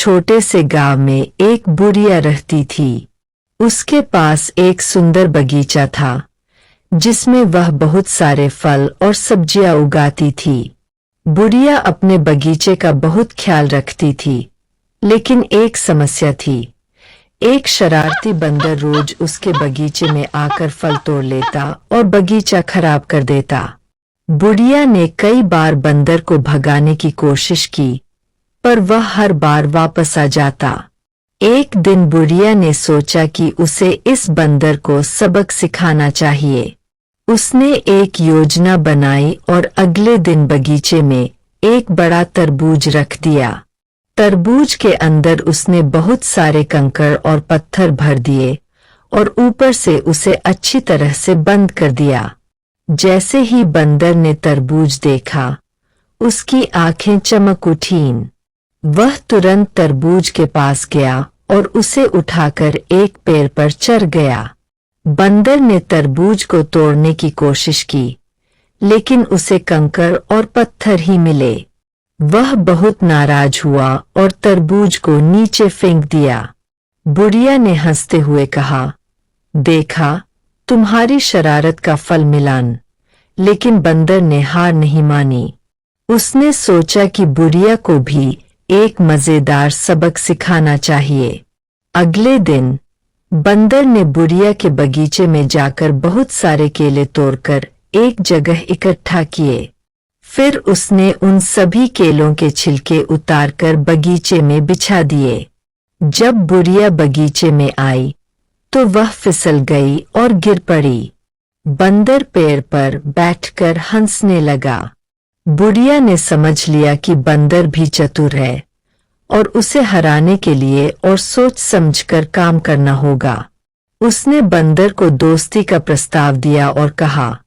छोटे से गांव में एक बुढ़िया रहती थी। उसके पास एक सुंदर बगीचा था जिसमें वह बहुत सारे फल और सब्जियां उगाती थी। बुढ़िया अपने बगीचे का बहुत ख्याल रखती थी, लेकिन एक समस्या थी। एक शरारती बंदर रोज उसके बगीचे में आकर फल तोड़ लेता और बगीचा खराब कर देता। बुढ़िया ने कई बार बंदर को भगाने की कोशिश की, पर वह हर बार वापस आ जाता। एक दिन बुढ़िया ने सोचा कि उसे इस बंदर को सबक सिखाना चाहिए। उसने एक योजना बनाई और अगले दिन बगीचे में एक बड़ा तरबूज रख दिया। तरबूज के अंदर उसने बहुत सारे कंकड़ और पत्थर भर दिए और ऊपर से उसे अच्छी तरह से बंद कर दिया। जैसे ही बंदर ने तरबूज देखा, उसकी आंखें चमक उठीं। वह तुरंत तरबूज के पास गया और उसे उठाकर एक पेड़ पर चढ़ गया। बंदर ने तरबूज को तोड़ने की कोशिश की, लेकिन उसे कंकड़ और पत्थर ही मिले। वह बहुत नाराज हुआ और तरबूज को नीचे फेंक दिया। बुढ़िया ने हंसते हुए कहा, देखा, तुम्हारी शरारत का फल मिलान। लेकिन बंदर ने हार नहीं मानी। उसने सोचा कि बुढ़िया को भी एक मजेदार सबक सिखाना चाहिए। अगले दिन बंदर ने बुढ़िया के बगीचे में जाकर बहुत सारे केले तोड़कर एक जगह इकट्ठा किए। फिर उसने उन सभी केलों के छिलके उतारकर बगीचे में बिछा दिए। जब बुढ़िया बगीचे में आई तो वह फिसल गई और गिर पड़ी। बंदर पेड़ पर बैठकर हंसने लगा। बुढ़िया ने समझ लिया कि बंदर भी चतुर है और उसे हराने के लिए और सोच समझकर काम करना होगा। उसने बंदर को दोस्ती का प्रस्ताव दिया और कहा,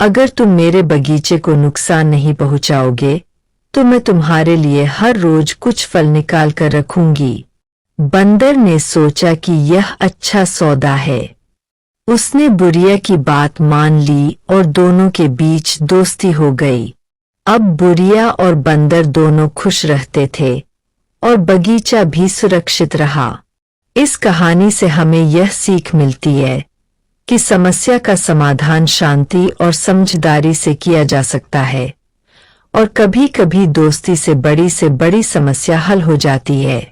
अगर तुम मेरे बगीचे को नुकसान नहीं पहुंचाओगे तो मैं तुम्हारे लिए हर रोज कुछ फल निकाल कर रखूंगी। बंदर ने सोचा कि यह अच्छा सौदा है। उसने बुढ़िया की बात मान ली और दोनों के बीच दोस्ती हो गई। अब बुढ़िया और बंदर दोनों खुश रहते थे और बगीचा भी सुरक्षित रहा। इस कहानी से हमें यह सीख मिलती है कि समस्या का समाधान शांति और समझदारी से किया जा सकता है और कभी-कभी दोस्ती से बड़ी समस्या हल हो जाती है।